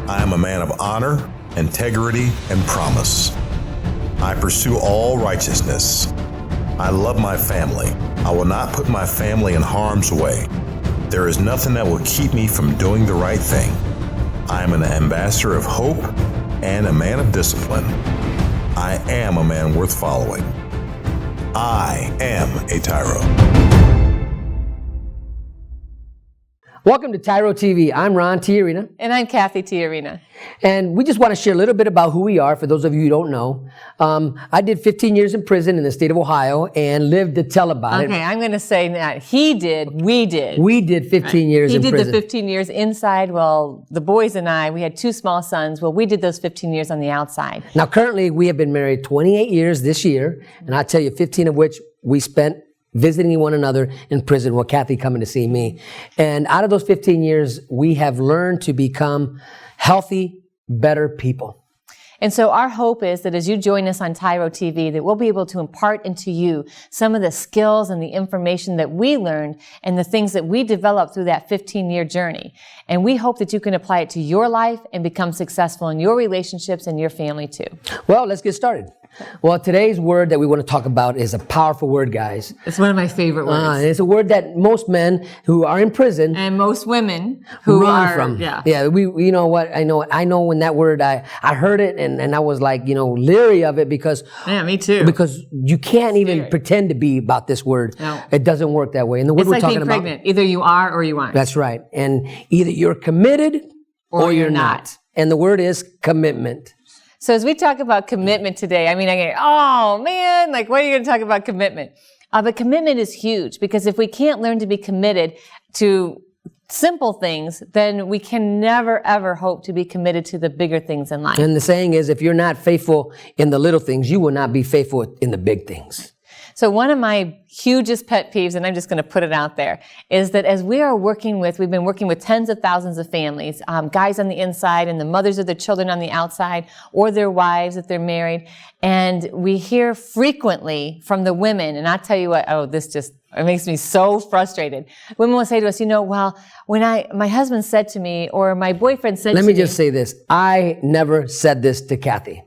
I am a man of honor, integrity, and promise. I pursue all righteousness. I love my family. I will not put my family in harm's way. There is nothing that will keep me from doing the right thing. I am an ambassador of hope and a man of discipline. I am a man worth following. I am a TYRO. Welcome to TYRO TV. I'm Ron TYRO. And I'm Kathy TYRO. And we just want to share a little bit about who we are for those of you who don't know. I did 15 years in prison in the state of Ohio and lived to tell about it. Okay, I'm going to say that we did. We did 15 years in prison. He did the 15 years inside. Well, the boys and I, we had two small sons. Well, we did those 15 years on the outside. Now, currently, we have been married 28 years this year. And I tell you, 15 of which we spent visiting one another in prison, with Kathy coming to see me. And out of those 15 years, we have learned to become healthy, better people. And so our hope is that as you join us on TYRO TV, that we'll be able to impart into you some of the skills and the information that we learned and the things that we developed through that 15-year journey. And we hope that you can apply it to your life and become successful in your relationships and your family too. Well, let's get started. Well, today's word that we want to talk about is a powerful word, guys. It's one of my favorite words. It's a word that most men who are in prison and most women who run are from. Yeah. We you know what? I know when that word I heard it and I was like, leery of it because me too. Because you can't even pretend to be about this word. No. It doesn't work that way. And the word it's we're like talking being about, pregnant. Either you are or you aren't. That's right. And either you're committed or you're not. And the word is commitment. So as we talk about commitment today, I go, oh man, what are you going to talk about commitment? But commitment is huge because if we can't learn to be committed to simple things, then we can never, ever hope to be committed to the bigger things in life. And the saying is, if you're not faithful in the little things, you will not be faithful in the big things. So one of my hugest pet peeves, and I'm just going to put it out there, is that as we've been working with tens of thousands of families, guys on the inside and the mothers of their children on the outside, or their wives if they're married, and we hear frequently from the women, and I tell you what, it makes me so frustrated. Women will say to us, when my husband said to me, or my boyfriend said to me. Let me just say this. I never said this to Kathy.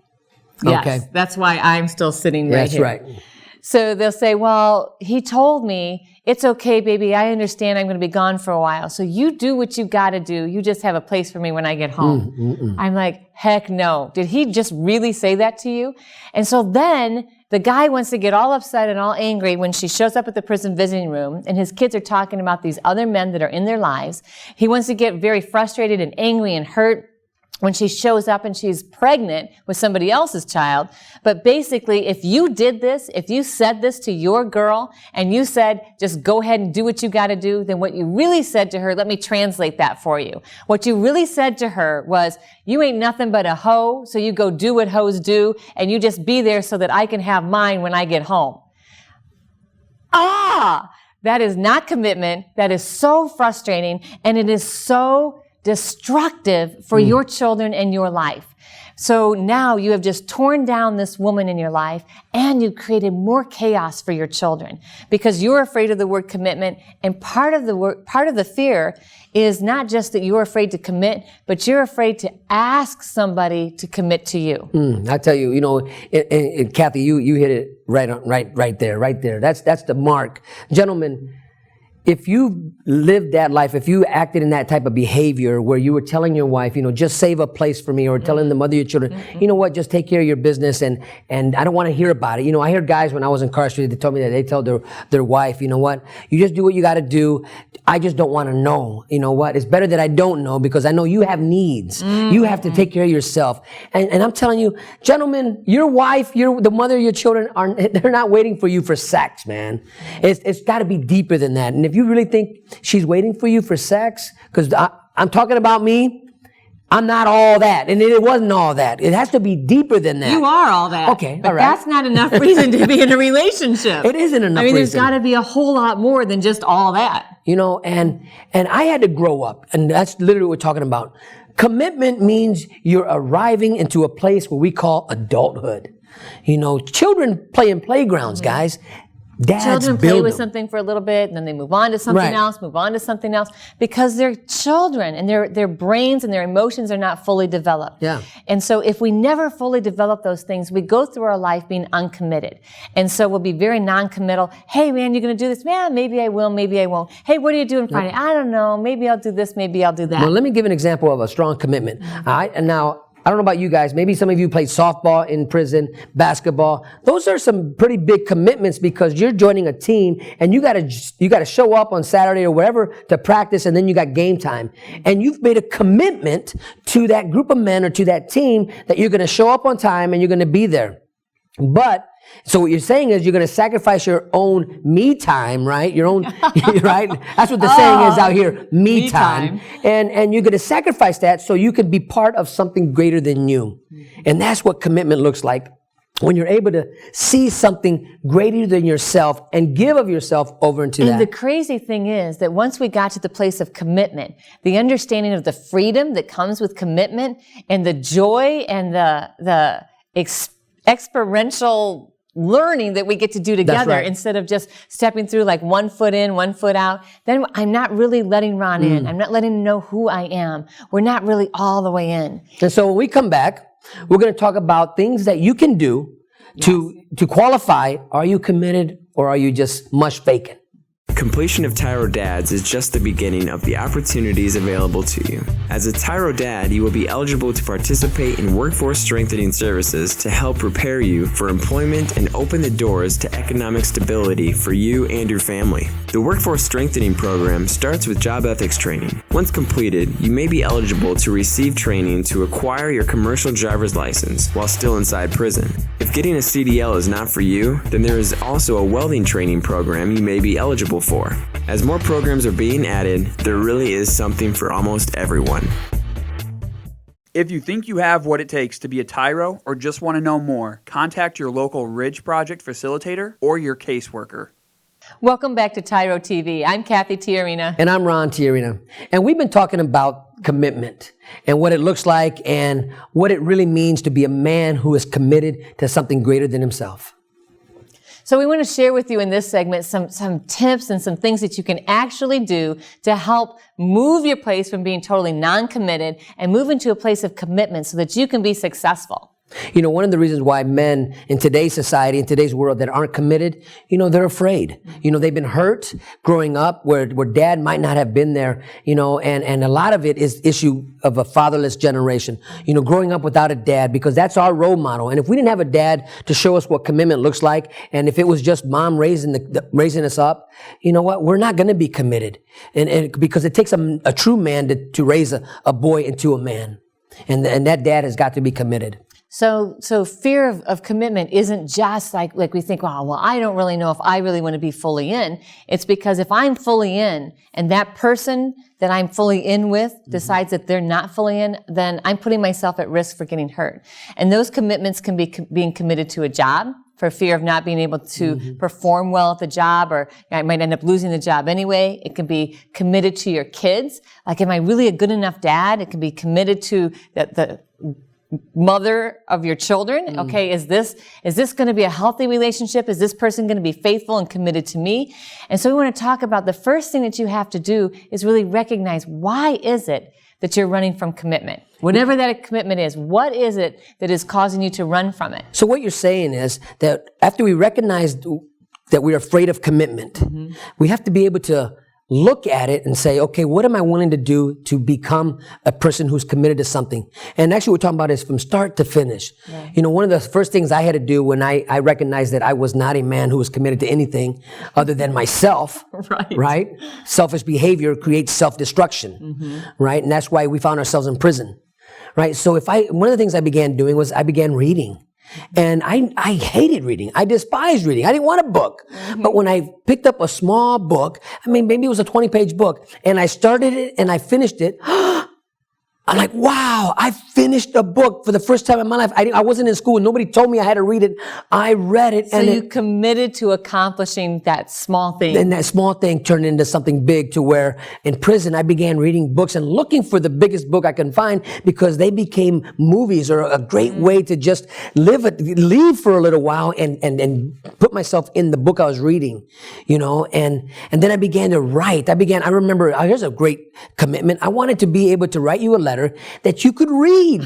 Yes, okay? That's why I'm still sitting right here. That's right. So they'll say, well, he told me, it's okay, baby. I understand I'm going to be gone for a while. So you do what you got to do. You just have a place for me when I get home. I'm like, heck no. Did he just really say that to you? And so then the guy wants to get all upset and all angry when she shows up at the prison visiting room and his kids are talking about these other men that are in their lives. He wants to get very frustrated and angry and hurt when she shows up and she's pregnant with somebody else's child. But basically, if you said this to your girl and you said, just go ahead and do what you got to do, then what you really said to her, let me translate that for you. What you really said to her was, you ain't nothing but a hoe, so you go do what hoes do, and you just be there so that I can have mine when I get home. That is not commitment. That is so frustrating, and it is so destructive for your children and your life. So now you have just torn down this woman in your life and you've created more chaos for your children because you're afraid of the word commitment. And part of the fear is not just that you're afraid to commit, but you're afraid to ask somebody to commit to you. I tell you, and Kathy, you hit it right there. That's the mark. Gentlemen, if you lived that life, if you acted in that type of behavior where you were telling your wife, just save a place for me, or telling the mother of your children, you know what, just take care of your business and I don't want to hear about it. I heard guys when I was incarcerated, they told me that they tell their wife, you know what, you just do what you got to do. I just don't want to know. You know what, it's better that I don't know because I know you have needs. You have to take care of yourself. And I'm telling you, gentlemen, your wife, the mother of your children, they're not waiting for you for sex, man. It's got to be deeper than that. And if you really think she's waiting for you for sex, because I'm talking about me, I'm not all that. And it wasn't all that. It has to be deeper than that. You are all that. Okay, but all right. That's not enough reason to be in a relationship. It isn't enough reason. There's got to be a whole lot more than just all that. And I had to grow up, and that's literally what we're talking about. Commitment means you're arriving into a place where we call adulthood. Children play in playgrounds, guys. Dads children build play with them. something for a little bit, and then they move on to something Right. else, move on to something else, because they're children, and their brains and their emotions are not fully developed. Yeah. And so if we never fully develop those things, we go through our life being uncommitted. And so we'll be very non-committal. Hey, man, you're going to do this? Man, maybe I will, maybe I won't. Hey, what are you doing Friday? I don't know. Maybe I'll do this, maybe I'll do that. Well, let me give an example of a strong commitment. Now, I don't know about you guys. Maybe some of you played softball in prison, basketball. Those are some pretty big commitments because you're joining a team and you gotta show up on Saturday or wherever to practice, and then you got game time. And you've made a commitment to that group of men or to that team that you're gonna show up on time and you're gonna be there. But so what you're saying is you're going to sacrifice your own me time, right? Your own, right? That's what the saying is out here, me time. And you're going to sacrifice that so you can be part of something greater than you. And that's what commitment looks like. When you're able to see something greater than yourself and give of yourself over into that. And the crazy thing is that once we got to the place of commitment, the understanding of the freedom that comes with commitment and the joy and the experiential learning that we get to do together instead of just stepping through like 1 foot in, 1 foot out, then I'm not really letting Ron in. I'm not letting him know who I am. We're not really all the way in. And so when we come back, we're going to talk about things that you can do to qualify. Are you committed or are you just mush faking? Completion of TYRO Dads is just the beginning of the opportunities available to you. As a TYRO Dad, you will be eligible to participate in workforce strengthening services to help prepare you for employment and open the doors to economic stability for you and your family. The workforce strengthening program starts with job ethics training. Once completed, you may be eligible to receive training to acquire your commercial driver's license while still inside prison. If getting a CDL is not for you, then there is also a welding training program you may be eligible for. As more programs are being added, there really is something for almost everyone. If you think you have what it takes to be a TYRO or just want to know more, contact your local Ridge Project facilitator or your caseworker. Welcome back to TYRO TV. I'm Kathy TYRO. And I'm Ron TYRO. And we've been talking about commitment and what it looks like and what it really means to be a man who is committed to something greater than himself. So we want to share with you in this segment some tips and some things that you can actually do to help move your place from being totally non-committed and move into a place of commitment so that you can be successful. You know, one of the reasons why men in today's society, in today's world that aren't committed, you know, they're afraid. You know, they've been hurt growing up where dad might not have been there, you know, and a lot of it is issue of a fatherless generation, you know, growing up without a dad, because that's our role model. And if we didn't have a dad to show us what commitment looks like, and if it was just mom raising us up, you know what, we're not going to be committed. And because it takes a true man to raise a boy into a man. And that dad has got to be committed. So fear of commitment isn't just like we think, oh, well, I don't really know if I really want to be fully in. It's because if I'm fully in and that person that I'm fully in with decides that they're not fully in, then I'm putting myself at risk for getting hurt. And those commitments can be being committed to a job for fear of not being able to perform well at the job, or I might end up losing the job anyway. It can be committed to your kids. Like, am I really a good enough dad? It can be committed to the mother of your children. Okay, is this going to be a healthy relationship? Is this person going to be faithful and committed to me? And so we want to talk about the first thing that you have to do is really recognize, why is it that you're running from commitment? Whatever that commitment is, what is it that is causing you to run from it? So what you're saying is that after we recognize that we're afraid of commitment, we have to be able to look at it and say, okay, what am I willing to do to become a person who's committed to something? And actually, what we're talking about is from start to finish. Yeah. You know, one of the first things I had to do when I recognized that I was not a man who was committed to anything other than myself, right? Selfish behavior creates self-destruction, right? And that's why we found ourselves in prison, right? So one of the things I began doing was I began reading. And I hated reading. I despised reading. I didn't want a book. But when I picked up a small book, I mean, maybe it was a 20-page book, and I started it and I finished it, I'm like, wow, I finished a book for the first time in my life. I wasn't in school. Nobody told me I had to read it. I read it. So you committed to accomplishing that small thing. And that small thing turned into something big, to where in prison I began reading books and looking for the biggest book I can find, because they became movies, or a great way to just leave for a little while and put myself in the book I was reading, and then I began to write. I remember, here's a great commitment. I wanted to be able to write you a letter that you could read.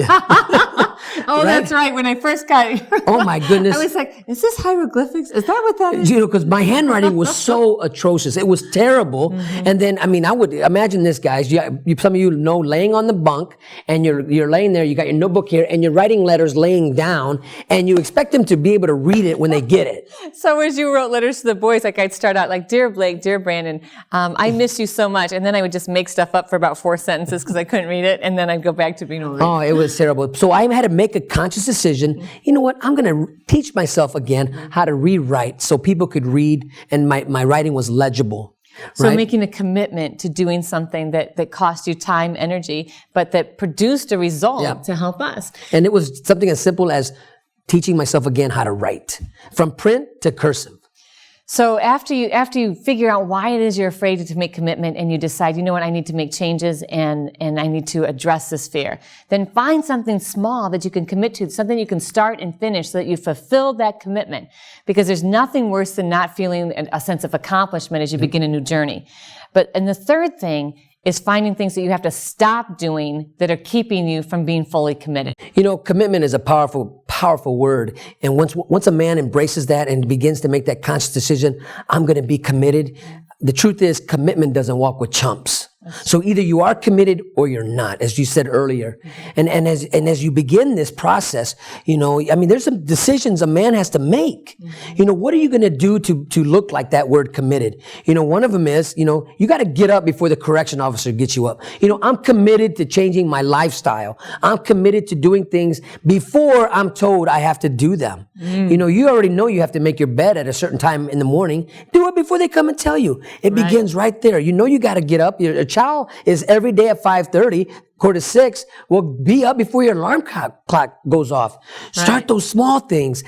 Oh, right? That's right. When I first got it. Oh my goodness. I was like, is this hieroglyphics? Is that what that is? Because my handwriting was so atrocious. It was terrible. And then, I would imagine this, guys. Some of you know, laying on the bunk, and you're laying there, you got your notebook here, and you're writing letters laying down, and you expect them to be able to read it when they get it. So as you wrote letters to the boys, like I'd start out like, "Dear Blake, dear Brandon, I miss you so much." And then I would just make stuff up for about 4 sentences because I couldn't read it. And then I'd go back to being a reader. Oh, it was terrible. So I had to make a conscious decision. You know what? I'm going to teach myself again how to rewrite so people could read and my writing was legible. So right? making a commitment to doing something that cost you time, energy, but that produced a result to help us. And it was something as simple as teaching myself again how to write, from print to cursive. So after you figure out why it is you're afraid to make commitment, and you decide, you know what, I need to make changes and I need to address this fear, then find something small that you can commit to, something you can start and finish so that you fulfill that commitment. Because there's nothing worse than not feeling a sense of accomplishment as you begin a new journey. And the third thing is finding things that you have to stop doing that are keeping you from being fully committed. Commitment is a powerful, powerful word. And once a man embraces that and begins to make that conscious decision, I'm going to be committed. The truth is, commitment doesn't walk with chumps. So either you are committed or you're not, as you said earlier. And as you begin this process, there's some decisions a man has to make. What are you going to do to look like that word committed? One of them is, you got to get up before the correction officer gets you up. I'm committed to changing my lifestyle. I'm committed to doing things before I'm told I have to do them. You already know you have to make your bed at a certain time in the morning. Do it before they come and tell you. It begins right there. You got to get up. A child is every day at 5:30, 5:45. Well, be up before your alarm clock goes off. Start those small things.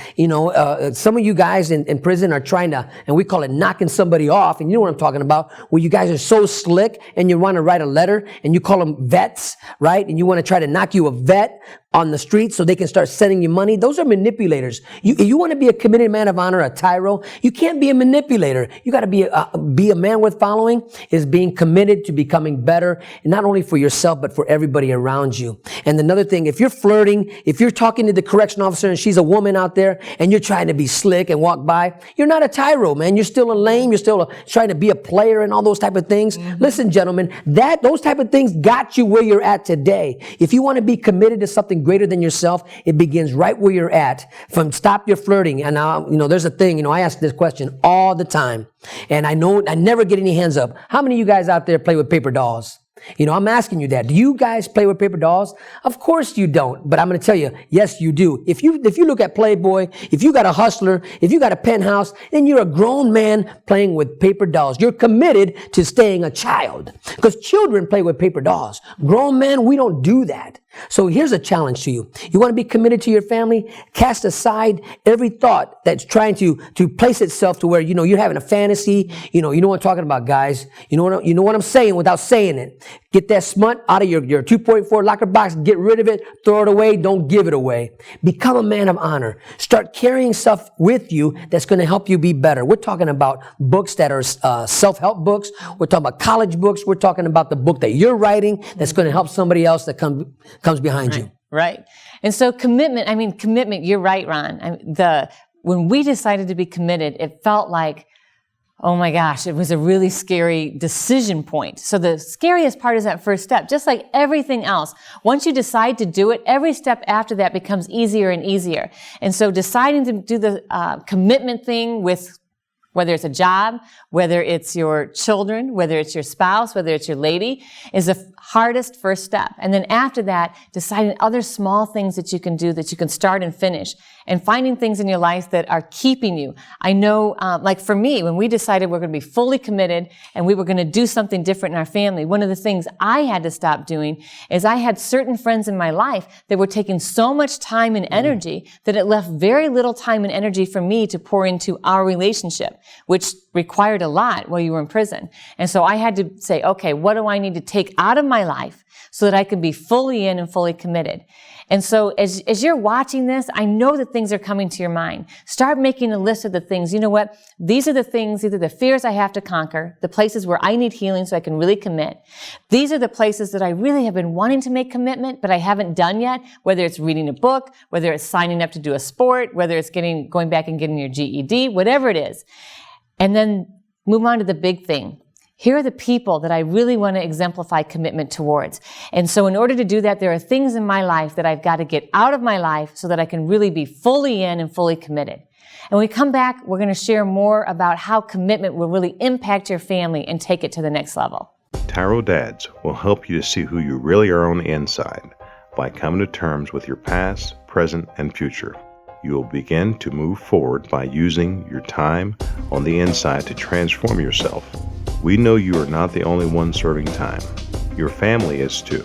Some of you guys in prison are trying to, and we call it knocking somebody off. And you know what I'm talking about, where you guys are so slick and you want to write a letter and you call them vets, right? And you want to try to knock you a vet on the street so they can start sending you money. Those are manipulators. You want to be a committed man of honor, a TYRO. You can't be a manipulator. You got to be a man worth following, is being committed to becoming better, and not only for yourself, but for everybody around you. And another thing, if you're flirting, if you're talking to the correction officer and she's a woman out there and you're trying to be slick and walk by, you're not a TYRO, man. You're still a lame. You're still trying to be a player and all those type of things. Listen, gentlemen, those type of things got you where you're at today. If you want to be committed to something greater than yourself, it begins right where you're at. From stop your flirting. And there's a thing, I ask this question all the time, and I know I never get any hands up. How many of you guys out there play with paper dolls? I'm asking you that. Do you guys play with paper dolls? Of course you don't. But I'm going to tell you, yes, you do. If you look at Playboy, if you got a Hustler, if you got a Penthouse, then you're a grown man playing with paper dolls. You're committed to staying a child, because children play with paper dolls. Grown men, we don't do that. So here's a challenge to you. You want to be committed to your family? Cast aside every thought that's trying to place itself to where, you're having a fantasy. You know what I'm talking about, guys. You know what I'm saying without saying it. Get that smut out of your 2.4 locker box. Get rid of it. Throw it away. Don't give it away. Become a man of honor. Start carrying stuff with you that's going to help you be better. We're talking about books that are self-help books. We're talking about college books. We're talking about the book that you're writing that's going to help somebody else that comes behind you. Right. And so commitment, you're right, Ron. When we decided to be committed, it felt like, oh my gosh, it was a really scary decision point. So the scariest part is that first step. Just like everything else, once you decide to do it, every step after that becomes easier and easier. And so deciding to do the commitment thing with whether it's a job, whether it's your children, whether it's your spouse, whether it's your lady, is the hardest first step. And then after that, deciding other small things that you can do, that you can start and finish, and finding things in your life that are keeping you. I know, like for me, when we decided we're going to be fully committed and we were going to do something different in our family, one of the things I had to stop doing is I had certain friends in my life that were taking so much time and energy that it left very little time and energy for me to pour into our relationship, which required a lot while you were in prison. And so I had to say, okay, what do I need to take out of my life so that I can be fully in and fully committed? And so as you're watching this, I know that things are coming to your mind. Start making a list of the things. You know what? These are the things, either the fears I have to conquer, the places where I need healing so I can really commit. These are the places that I really have been wanting to make commitment, but I haven't done yet, whether it's reading a book, whether it's signing up to do a sport, whether it's going back and getting your GED, whatever it is. And then move on to the big thing. Here are the people that I really want to exemplify commitment towards. And so in order to do that, there are things in my life that I've got to get out of my life so that I can really be fully in and fully committed. And when we come back, we're going to share more about how commitment will really impact your family and take it to the next level. TYRO Dads will help you to see who you really are on the inside by coming to terms with your past, present, and future. You will begin to move forward by using your time on the inside to transform yourself. We know you are not the only one serving time. Your family is too.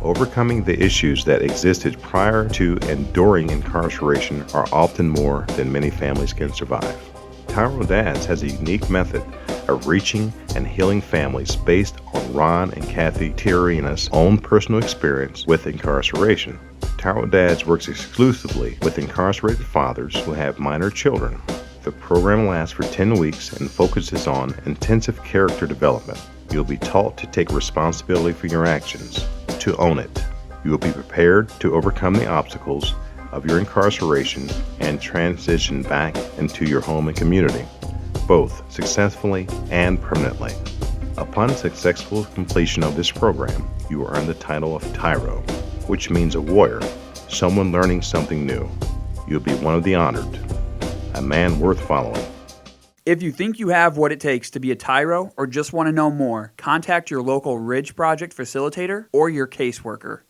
Overcoming the issues that existed prior to and during incarceration are often more than many families can survive. TYRO Dads has a unique method of reaching and healing families based on Ron and Kathy TYRO's own personal experience with incarceration. TYRO Dads works exclusively with incarcerated fathers who have minor children. The program lasts for 10 weeks and focuses on intensive character development. You'll be taught to take responsibility for your actions, to own it. You will be prepared to overcome the obstacles of your incarceration and transition back into your home and community, both successfully and permanently. Upon successful completion of this program, you will earn the title of TYRO, which means a warrior, someone learning something new. You'll be one of the honored, a man worth following. If you think you have what it takes to be a TYRO or just want to know more, contact your local Ridge Project facilitator or your caseworker.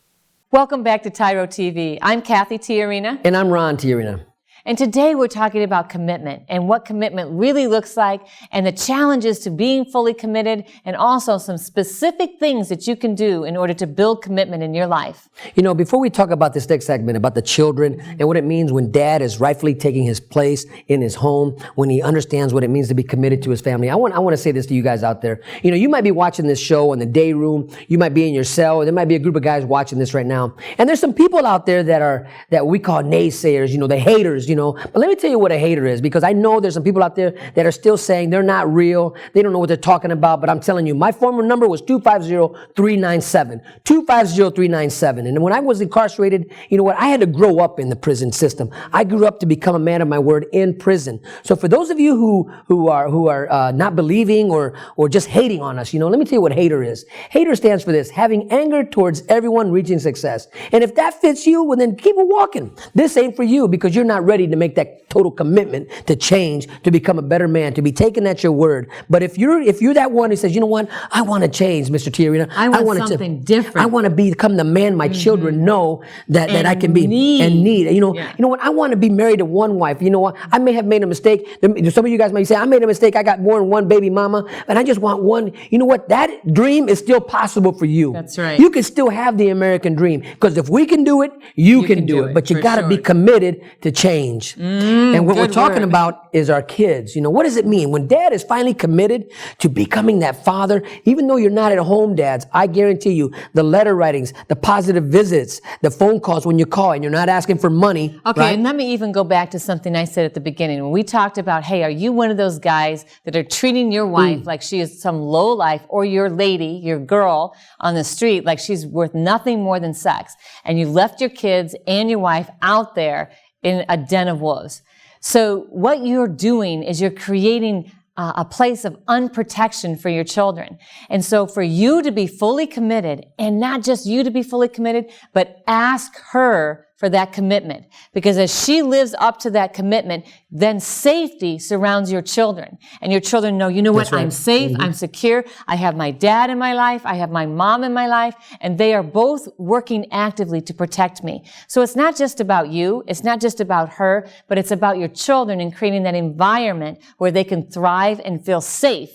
Welcome back to TYRO TV. I'm Kathy TYRO. And I'm Ron TYRO. And today we're talking about commitment and what commitment really looks like and the challenges to being fully committed and also some specific things that you can do in order to build commitment in your life. You know, before we talk about this next segment about the children and what it means when dad is rightfully taking his place in his home, when he understands what it means to be committed to his family, I want to say this to you guys out there. You know, you might be watching this show in the day room. You might be in your cell. There might be a group of guys watching this right now. And there's some people out there that we call naysayers, you know, the haters, you know. But let me tell you what a hater is, because I know there's some people out there that are still saying they're not real. They don't know what they're talking about. But I'm telling you, my former number was 250-397. 250-397. And when I was incarcerated, you know what? I had to grow up in the prison system. I grew up to become a man of my word in prison. So for those of you who are not believing or just hating on us, you know, let me tell you what hater is. Hater stands for this: having anger towards everyone reaching success. And if that fits you, well, then keep it walking. This ain't for you because you're not ready to make that total commitment to change, to become a better man, to be taken at your word. But if you're that one who says, you know what, I want to change, Mr. TYRO. I want something different. I want to become the man my children know that I can be and need. You know what? I want to be married to one wife. You know what? I may have made a mistake. Some of you guys might say, I made a mistake. I got more than one baby mama, and I just want one. You know what? That dream is still possible for you. That's right. You can still have the American dream, because if we can do it, you can do it. But you got to be committed to change. And what we're talking about is our kids. You know, what does it mean when dad is finally committed to becoming that father? Even though you're not at home, dads, I guarantee you the letter writings, the positive visits, the phone calls when you call and you're not asking for money. Okay, right? And let me even go back to something I said at the beginning. When we talked about, hey, are you one of those guys that are treating your wife like she is some low life, or your lady, your girl on the street like she's worth nothing more than sex, and you left your kids and your wife out there in a den of wolves? So what you're doing is you're creating a place of unprotection for your children. And so for you to be fully committed, and not just you to be fully committed, but ask her for that commitment. Because as she lives up to that commitment, then safety surrounds your children. And your children know, you know what, I'm safe, I'm secure, I have my dad in my life, I have my mom in my life, and they are both working actively to protect me. So it's not just about you, it's not just about her, but it's about your children and creating that environment where they can thrive and feel safe.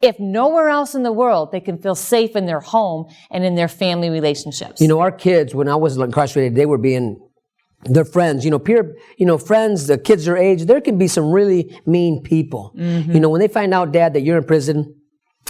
If nowhere else in the world, they can feel safe in their home and in their family relationships. You know, our kids, when I was incarcerated, they were being their friends, friends, the kids their age, there can be some really mean people. You know, when they find out, Dad, that you're in prison,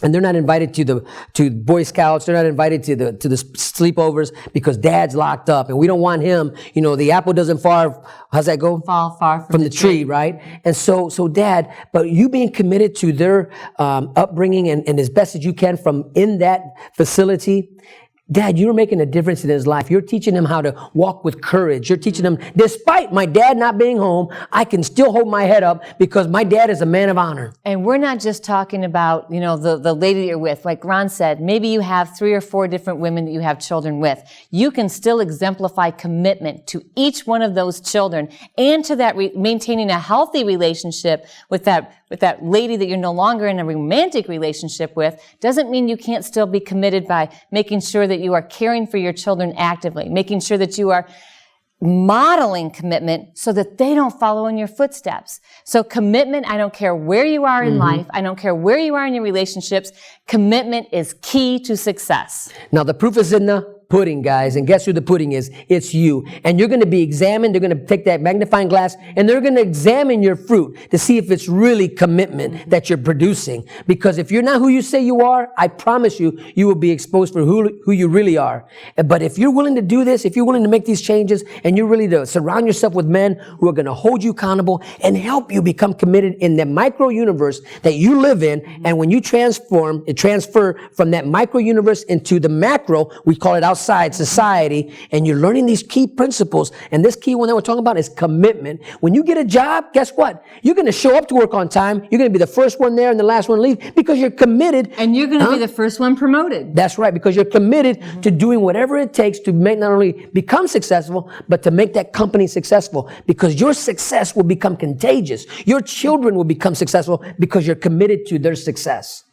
and they're not invited to Boy Scouts, they're not invited to the sleepovers because Dad's locked up and we don't want him. You know, the apple doesn't fall, how's that go? Fall far from the tree, right? And so Dad, but you being committed to their upbringing and as best as you can from in that facility, Dad, you're making a difference in his life. You're teaching him how to walk with courage. You're teaching him, despite my dad not being home, I can still hold my head up because my dad is a man of honor. And we're not just talking about, the lady that you're with. Like Ron said, maybe you have 3 or 4 different women that you have children with. You can still exemplify commitment to each one of those children and to that maintaining a healthy relationship with that lady that you're no longer in a romantic relationship with. Doesn't mean you can't still be committed by making sure that you are caring for your children actively, making sure that you are modeling commitment so that they don't follow in your footsteps. So commitment, I don't care where you are in life, I don't care where you are in your relationships, commitment is key to success. Now the proof is in the pudding, guys, and guess who the pudding is? It's you. And you're going to be examined. They're going to take that magnifying glass and they're going to examine your fruit to see if it's really commitment that you're producing. Because if you're not who you say you are, I promise you, you will be exposed for who you really are. But if you're willing to do this, if you're willing to make these changes and you're really to surround yourself with men who are going to hold you accountable and help you become committed in the micro universe that you live in, and when you transfer from that micro universe into the macro, we call it outside society, and you're learning these key principles. And this key one that we're talking about is commitment. When you get a job, guess what? You're going to show up to work on time. You're going to be the first one there and the last one to leave because you're committed. And you're going to be the first one promoted. That's right, because you're committed to doing whatever it takes to make not only become successful, but to make that company successful, because your success will become contagious. Your children will become successful because you're committed to their success.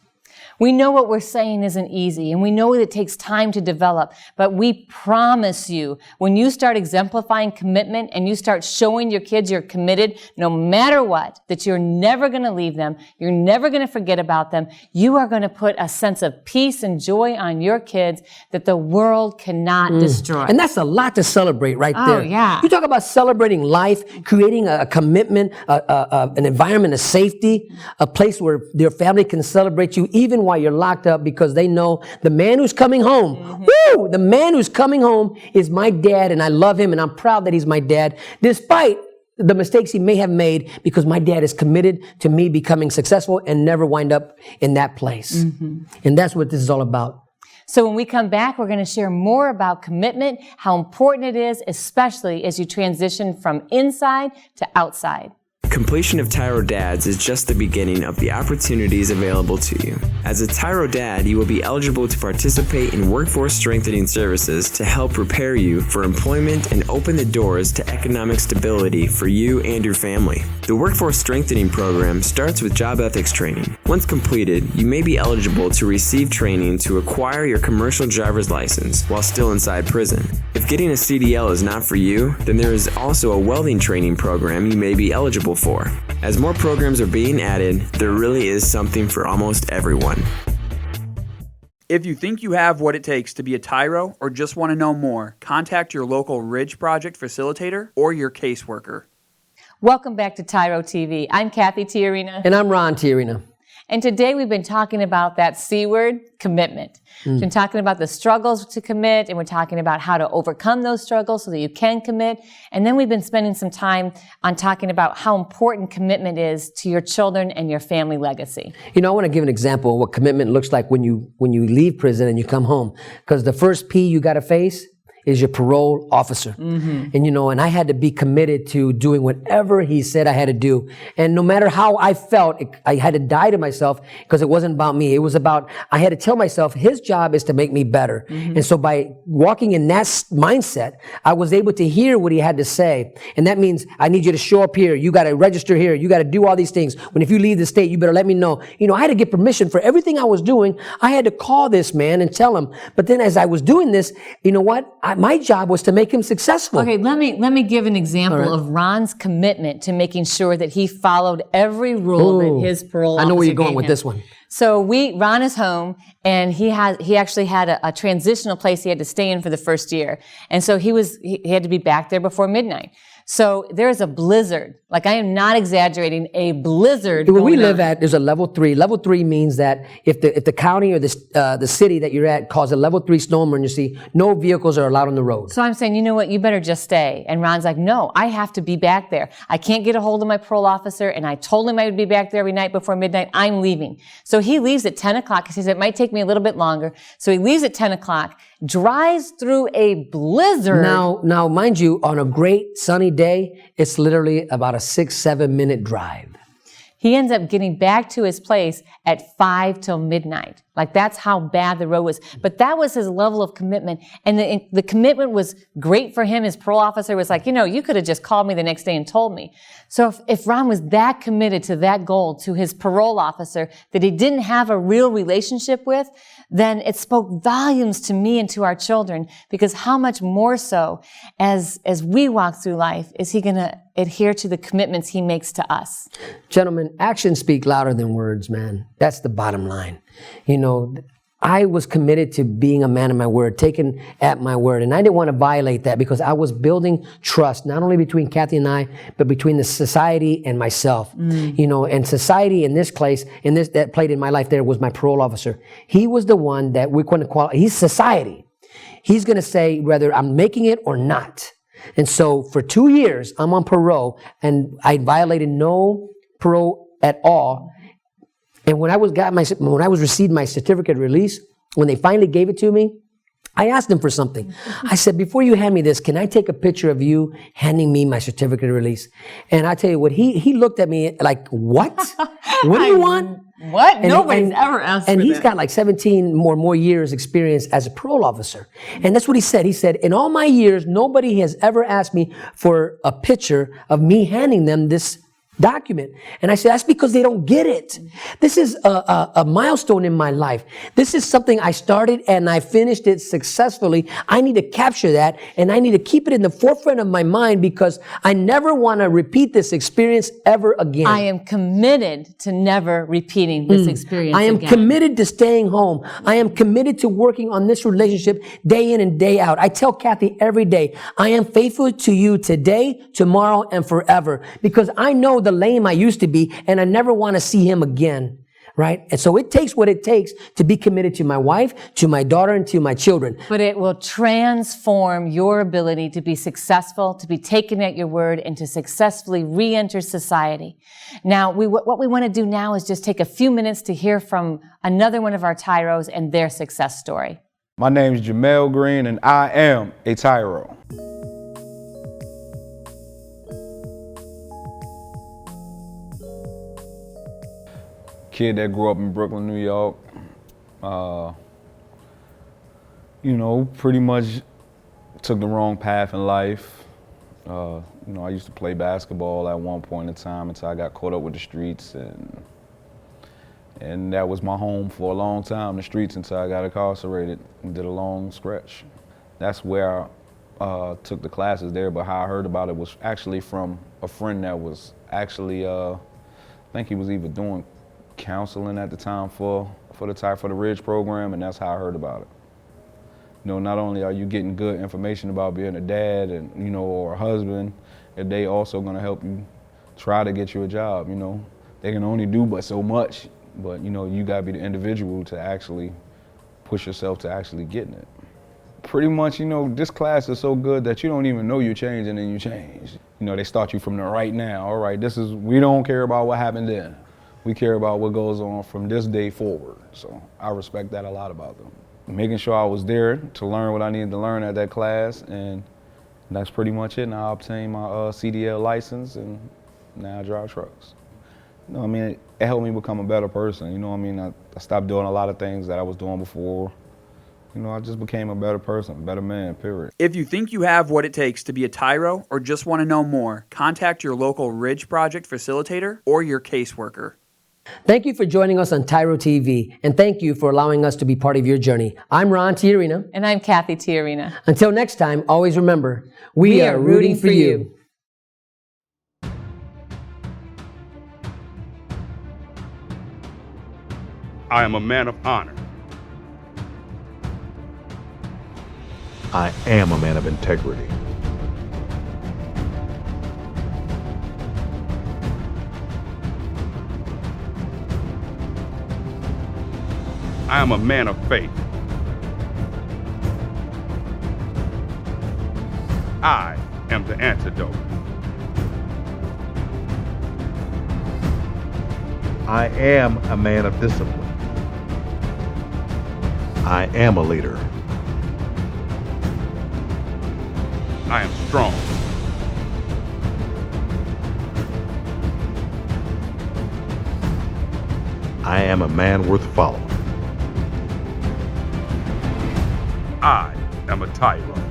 We know what we're saying isn't easy, and we know that it takes time to develop, but we promise you, when you start exemplifying commitment and you start showing your kids you're committed, no matter what, that you're never going to leave them, you're never going to forget about them, you are going to put a sense of peace and joy on your kids that the world cannot destroy. And that's a lot to celebrate right there. Oh, yeah. You talk about celebrating life, creating a commitment, an environment of safety, a place where your family can celebrate you even while you're locked up, because they know the man who's coming home, the man who's coming home is my dad, and I love him and I'm proud that he's my dad, despite the mistakes he may have made, because my dad is committed to me becoming successful and never wind up in that place. And that's what this is all about. So when we come back, we're going to share more about commitment, how important it is, especially as you transition from inside to outside. Completion of TYRO Dads is just the beginning of the opportunities available to you. As a TYRO Dad, you will be eligible to participate in workforce strengthening services to help prepare you for employment and open the doors to economic stability for you and your family. The Workforce Strengthening Program starts with job ethics training. Once completed, you may be eligible to receive training to acquire your commercial driver's license while still inside prison. If getting a CDL is not for you, then there is also a welding training program you may be eligible for. As more programs are being added, there really is something for almost everyone. If you think you have what it takes to be a TYRO or just want to know more, contact your local Ridge Project facilitator or your caseworker. Welcome back to TYRO TV. I'm Kathy TYRO. And I'm Ron TYRO. And today we've been talking about that C word, commitment. We've been talking about the struggles to commit, and we're talking about how to overcome those struggles so that you can commit. And then we've been spending some time on talking about how important commitment is to your children and your family legacy. You know, I want to give an example of what commitment looks like when you leave prison and you come home. Because the first P you got to face is your parole officer. And, you know, and I had to be committed to doing whatever he said I had to do. And no matter how I felt, I had to die to myself because it wasn't about me. It was about, I had to tell myself his job is to make me better. And so by walking in that mindset, I was able to hear what he had to say. And that means I need you to show up here. You got to register here. You got to do all these things. When if you leave the state, you better let me know. You know, I had to get permission for everything I was doing. I had to call this man and tell him. But then as I was doing this, you know what? My job was to make him successful. Okay, let me give an example of Ron's commitment to making sure that he followed every rule that his parole officer I know where you're going gave with him. this one. So Ron is home, and he actually had a transitional place he had to stay in for the first year, and so he had to be back there before midnight. So there's a blizzard. Like, I am not exaggerating, a blizzard. Where we going live on. at, there's a level 3. Level 3 means that if the county or the city that you're at calls a level 3 snow emergency, no vehicles are allowed on the road. So I'm saying, you know what, you better just stay. And Ron's like, no, I have to be back there. I can't get a hold of my parole officer, and I told him I would be back there every night before midnight. I'm leaving. So he leaves at 10 o'clock. He says it might take me a little bit longer. So he leaves at 10 o'clock, drives through a blizzard. Now, mind you, on a great sunny day, it's literally about a 6-7 minute drive. He ends up getting back to his place at 5 till midnight. Like, that's how bad the road was. But that was his level of commitment. And the commitment was great for him. His parole officer was like, you know, you could have just called me the next day and told me. So if Ron was that committed to that goal, to his parole officer, that he didn't have a real relationship with, then it spoke volumes to me and to our children, because how much more so as we walk through life is he going to adhere to the commitments he makes to us. Gentlemen, actions speak louder than words, man. That's the bottom line. You know, I was committed to being a man of my word, taken at my word. And I didn't want to violate that because I was building trust, not only between Kathy and I, but between the society and myself. You know, and society in this place, that played in my life there was my parole officer. He was the one that we're going to call, he's society. He's going to say whether I'm making it or not. And so for 2 years, I'm on parole, and I violated no parole at all. And when I was receiving my certificate of release, when they finally gave it to me, I asked them for something. I said, before you hand me this, can I take a picture of you handing me my certificate of release? And I tell you what, he looked at me like, what? What do you want? What? Nobody's ever asked and for he's that. got like 17 more years experience as a parole officer. And that's what he said. He said, in all my years, nobody has ever asked me for a picture of me handing them this document. And I said, that's because they don't get it. This is a milestone in my life. This is something I started and I finished it successfully. I need to capture that, and I need to keep it in the forefront of my mind because I never want to repeat this experience ever again. I am committed to never repeating this experience I am again. committed to staying home. I am committed to working on this relationship day in and day out. I tell Kathy every day, I am faithful to you today, tomorrow, and forever, because I know the lame I used to be, and I never want to see him again. Right? And so it takes what it takes to be committed to my wife, to my daughter, and to my children. But it will transform your ability to be successful, to be taken at your word, and to successfully re-enter society. Now, what we want to do now is just take a few minutes to hear from another one of our TYROs and their success story. My name is Jamel Green, and I am a TYRO. Kid that grew up in Brooklyn, New York. You know, pretty much took the wrong path in life. You know, I used to play basketball at one point in time until I got caught up with the streets, and that was my home for a long time, the streets, until I got incarcerated and did a long stretch. That's where I took the classes there, but how I heard about it was actually from a friend that was actually, I think he was either doing counseling at the time for the Ridge program, and that's how I heard about it. You know, not only are you getting good information about being a dad and, you know, or a husband, and they also gonna help you try to get you a job. You know, they can only do but so much, but you know, you gotta be the individual to actually push yourself to actually getting it. Pretty much, you know, this class is so good that you don't even know you're changing and you change. You know, they start you from the right now. All right, we don't care about what happened then. We care about what goes on from this day forward. So I respect that a lot about them. making sure I was there to learn what I needed to learn at that class, and that's pretty much it. Now I obtained my CDL license, and now I drive trucks. You know what I mean? It helped me become a better person. You know what I mean? I stopped doing a lot of things that I was doing before. You know, I just became a better person, a better man, period. If you think you have what it takes to be a TYRO or just want to know more, contact your local Ridge Project facilitator or your caseworker. Thank you for joining us on TYRO TV, and thank you for allowing us to be part of your journey. I'm Ron TYRO. And I'm Kathy TYRO. Until next time, always remember, we are rooting for you. I am a man of honor. I am a man of integrity. I am a man of faith. I am the antidote. I am a man of discipline. I am a leader. I am strong. I am a man worth following. I am a TYRO.